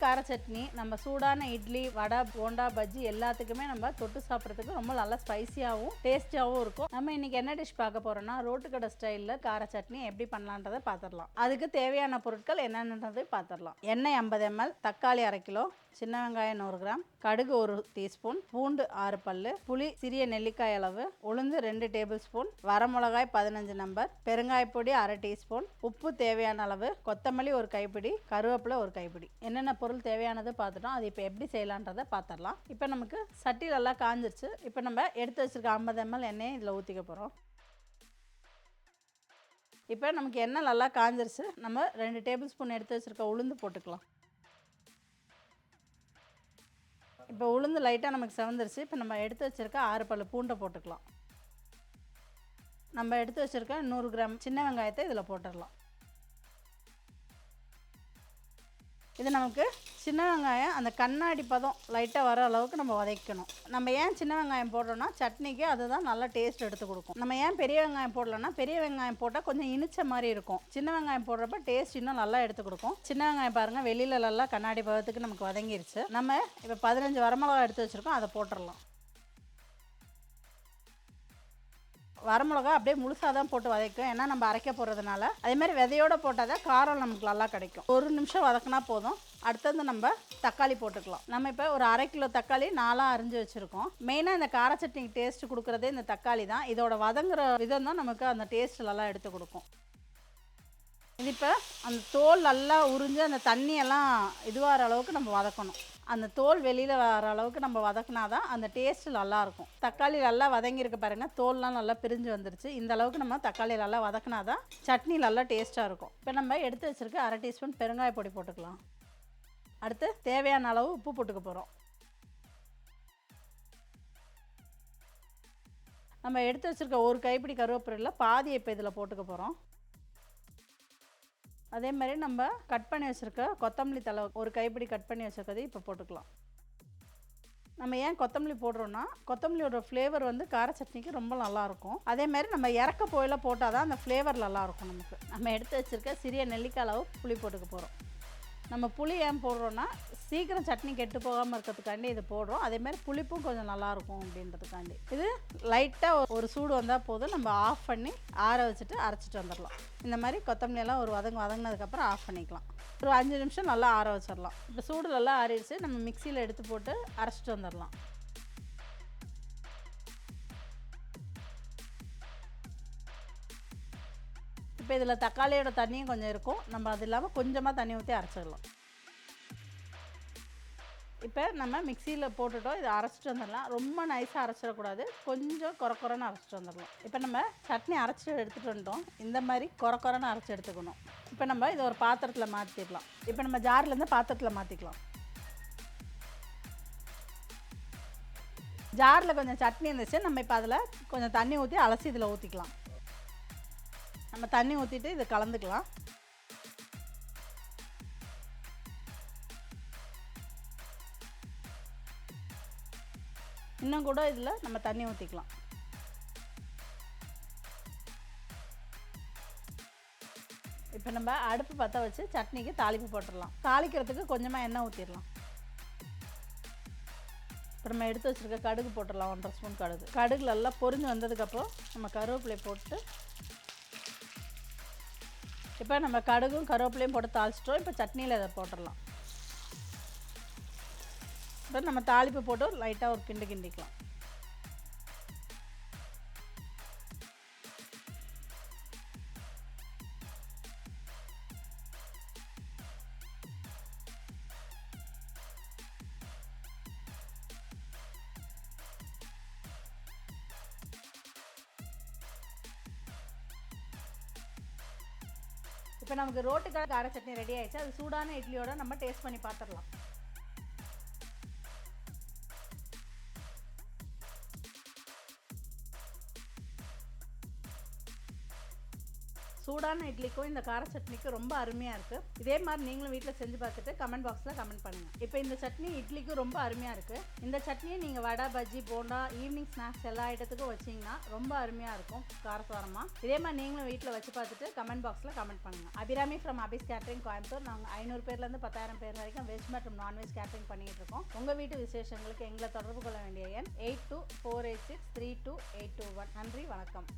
கார சட்னி நம்ம சூடான இட்லி, வடை, போண்டா, பஜ்ஜி எல்லாத்துக்குமே நம்ம தொட்டு சாப்பிட்றதுக்கு ரொம்ப நல்லா ஸ்பைசியாகவும் டேஸ்டியாகவும் இருக்கும். நம்ம இன்னைக்கு என்ன டிஷ் பார்க்க போறோம்னா ரோட்டு கடை ஸ்டைலில் கார சட்னி எப்படி பண்ணலான்றதை பார்த்துடலாம். அதுக்கு தேவையான பொருட்கள் என்னென்னதை பார்த்துடலாம். எண்ணெய் 50 ml, தக்காளி 1/2 கிலோ, சின்ன வெங்காயம் 100 கிராம், கடுகு 1 டீஸ்பூன், பூண்டு 6 பல்லு, புளி சிறிய நெல்லிக்காய் அளவு, உளுந்து 2 டேபிள் ஸ்பூன், வரமிளகாய் 15 நம்பர், பெருங்காயப்பொடி 1/2 டீஸ்பூன், உப்பு தேவையான அளவு, கொத்தமல்லி 1 கைப்பிடி, கருவேப்பிலை 1 கைப்பிடி. என்னென்ன பொருள் தேவையானது பார்த்துட்டோம். அது இப்போ எப்படி செய்யலான்றதை பார்த்துடலாம். இப்போ நமக்கு சட்டி நல்லா காஞ்சிருச்சு. இப்போ நம்ம எடுத்து வச்சிருக்க 50 ml எண்ணெயை இதில் ஊற்றிக்க போகிறோம். இப்போ நமக்கு எண்ணெய் நல்லா காஞ்சிருச்சு. நம்ம 2 டேபிள் ஸ்பூன் எடுத்து வச்சிருக்க உளுந்து போட்டுக்கலாம். இப்போ உளுந்து லைட்டாக நமக்கு செவந்துருச்சு. இப்போ நம்ம எடுத்து வச்சுருக்க 6 பல்லு பூண்டை போட்டுக்கலாம். நம்ம எடுத்து வச்சுருக்க 100 கிராம் சின்ன வெங்காயத்தை இதில் போட்டுடலாம். இது நமக்கு சின்ன வெங்காயம் அந்த கண்ணாடி பதம் லைட்டாக வர அளவுக்கு நம்ம வதக்கணும். நம்ம ஏன் சின்ன வெங்காயம் போடுறோன்னா சட்னிக்கு அதுதான் நல்லா டேஸ்ட் எடுத்து கொடுக்கும். நம்ம ஏன் பெரிய வெங்காயம் போடலன்னா பெரிய வெங்காயம் போட்டால் கொஞ்சம் இனிச்ச மாதிரி இருக்கும். சின்ன வெங்காயம் போடுறப்ப டேஸ்ட் இன்னும் நல்லா எடுத்து கொடுக்கும். சின்ன வெங்காயம் பாருங்கள் வெளியில் நல்லா கண்ணாடி பதத்துக்கு நமக்கு வதங்கிருச்சு. நம்ம இப்போ 15 வரமிளகா எடுத்து வச்சுருக்கோம், அதை போட்டுடலாம். வரமிளகா அப்படியே முழுசாக தான் போட்டு வதக்கும், ஏன்னா நம்ம அரைக்க போகிறதுனால. அதேமாதிரி விதையோடு போட்டால் தான் காரம் நமக்கு நல்லா கிடைக்கும். 1 நிமிஷம் வதக்கினா போதும். அடுத்தது நம்ம தக்காளி போட்டுக்கலாம். நம்ம இப்போ ஒரு 1/2 கிலோ தக்காளி 4ஆக அரிஞ்சு வச்சுருக்கோம். மெயினாக இந்த கார சட்னிக்கு டேஸ்ட் கொடுக்குறதே இந்த தக்காளி தான். இதோட வதங்குற விதம் தான் நமக்கு அந்த டேஸ்ட் நல்லா எடுத்து கொடுக்கும். இது இப்போ அந்த தோல் நல்லா உறிஞ்சு அந்த தண்ணியெல்லாம் இதுவாகிற அளவுக்கு நம்ம வதக்கணும். அந்த தோல் வெளியில் வர அளவுக்கு நம்ம வதக்கினா தான் அந்த டேஸ்ட்டு நல்லாயிருக்கும். தக்காளி நல்லா வதங்கியிருக்க பாருங்கள், தோல்லாம் நல்லா பிரிஞ்சு வந்துருச்சு. இந்த அளவுக்கு நம்ம தக்காளி நல்லா வதக்கினா தான் சட்னி நல்லா டேஸ்ட்டாக இருக்கும். இப்போ நம்ம எடுத்து வச்சுருக்க 1/2 டீஸ்பூன் பெருங்காய பொடி போட்டுக்கலாம். அடுத்து தேவையான அளவு உப்பு போட்டுக்க போகிறோம். நம்ம எடுத்து வச்சுருக்க 1 கைப்பிடி கருவேப்பிலையில் பாதியை இப்போ இதில் போட்டுக்க போகிறோம். அதே மாதிரி நம்ம கட் பண்ணி வச்சுருக்க கொத்தமல்லி தழை 1 கைப்பிடி கட் பண்ணி வச்சுருக்கதை இப்போ போட்டுக்கலாம். நம்ம ஏன் கொத்தமல்லி போடுறோன்னா கொத்தமல்லியோட ஃப்ளேவர் வந்து கார சட்னிக்கு ரொம்ப நல்லாயிருக்கும். அதேமாதிரி நம்ம இறக்க போயில போட்டால் தான் அந்த ஃப்ளேவர் நல்லாயிருக்கும் நமக்கு. நம்ம எடுத்து வச்சுருக்க சிறிய நெல்லிக்காய் அளவு புளி போட்டுக்க போகிறோம். நம்ம புளி ஏன் போடுறோன்னா சீக்கிரம் சட்னி கெட்டு போகாமல் இருக்கிறதுக்காண்டி இது போடுறோம். அதேமாதிரி புளிப்பும் கொஞ்சம் நல்லாயிருக்கும் அப்படின்றதுக்காண்டி. இது லைட்டாக ஒரு சூடு வந்தால் போதும். நம்ம ஆஃப் பண்ணி ஆற வச்சுட்டு அரைச்சிட்டு வந்துடலாம். இந்த மாதிரி கொத்தமல்லியெல்லாம் ஒரு வதங்கினதுக்கப்புறம் ஆஃப் பண்ணிக்கலாம். ஒரு 5 நிமிஷம் நல்லா ஆற வச்சிடலாம். இப்போ சூடு நல்லா ஆறிடுச்சு. நம்ம மிக்சியில் எடுத்து போட்டு அரைச்சிட்டு வந்துடலாம். இப்போ இதில் தக்காளியோட தண்ணியும் கொஞ்சம் இருக்கும். நம்ம அது இல்லாமல் கொஞ்சமாக தண்ணி ஊற்றி அரைச்சிடலாம். இப்போ நம்ம மிக்சியில் போட்டுட்டோம். இதை அரைச்சிட்டு வந்துடலாம். ரொம்ப நைஸாக அரைச்சிடக்கூடாது, கொஞ்சம் குறன்னு அரைச்சிட்டு வந்துடலாம். இப்போ நம்ம சட்னி அரைச்சிட்டு எடுத்துகிட்டு வந்துட்டோம். இந்த மாதிரி குறன்னு அரைச்சி எடுத்துக்கணும். இப்போ நம்ம இதை ஒரு பாத்திரத்தில் மாற்றிடலாம். இப்போ நம்ம ஜார்லேருந்து பாத்திரத்தில் மாற்றிக்கலாம். ஜாரில் கொஞ்சம் சட்னி இருந்துச்சு. நம்ம இப்போ அதில் கொஞ்சம் தண்ணி ஊற்றி அலசி இதில் ஊற்றிக்கலாம். நம்ம தண்ணி ஊற்றிட்டு இதை கலந்துக்கலாம். இன்னும் கூட இதில் நம்ம தண்ணி ஊற்றிக்கலாம். இப்போ நம்ம அடுப்பு பற்ற வச்சு சட்னிக்கு தாளிப்பு போட்டுடலாம். தாளிக்கிறதுக்கு கொஞ்சமாக எண்ணெய் ஊற்றிடலாம். இப்போ நம்ம எடுத்து வச்சுருக்க கடுகு போட்டுடலாம். 1/2 ஸ்பூன் கடுகு. கடுகு நல்லா பொரிஞ்சு வந்ததுக்கப்புறம் நம்ம கருவேப்பிலை போட்டு இப்போ நம்ம கடுகும் கருவேப்பிலையும் போட்டு தாளிச்சிட்டோம். இப்போ சட்னியில் இதை போட்டுடலாம். இப்போ நம்ம தாளிப்பு போட்டு லைட்டாக ஒரு கிண்டிக்கலாம். இப்போ நமக்கு ரோட்டுக்கார கார சட்னி ரெடி ஆயிடுச்சு. அது சூடான இட்லியோட நம்ம டேஸ்ட் பண்ணி பார்த்துடலாம். சூடான இட்லிக்கும் இந்த கார சட்னிக்கும் ரொம்ப அருமையாக இருக்குது. இதே மாதிரி நீங்களும் வீட்டில் செஞ்சு பார்த்துட்டு கமெண்ட் பாக்ஸில் கமெண்ட் பண்ணுங்கள். இப்போ இந்த சட்னி இட்லிக்கும் ரொம்ப அருமையாக இருக்குது. இந்த சட்னியை நீங்கள் வடை, பஜ்ஜி, போண்டா, ஈவினிங் ஸ்நாக்ஸ் எல்லா ஐட்டத்துக்கும் வச்சிங்கன்னா ரொம்ப அருமையாக இருக்கும் காரசாரமாக. இதே மாதிரி நீங்களும் வீட்டில் வச்சு பார்த்துட்டு கமெண்ட் பாக்ஸில் கமெண்ட் பண்ணுங்கள். Abirami from Abis catering Coimbatore. நாங்கள் 500 பேர்லேருந்து 10,000 பேர் வரைக்கும் வெஜ் மற்றும் நான்வெஜ் கேட்டரிங் பண்ணிகிட்டு இருக்கோம். உங்கள் வீட்டு விசேஷங்களுக்கு எங்களை தொடர்பு கொள்ள வேண்டிய எண் 8248632821. நன்றி, வணக்கம்.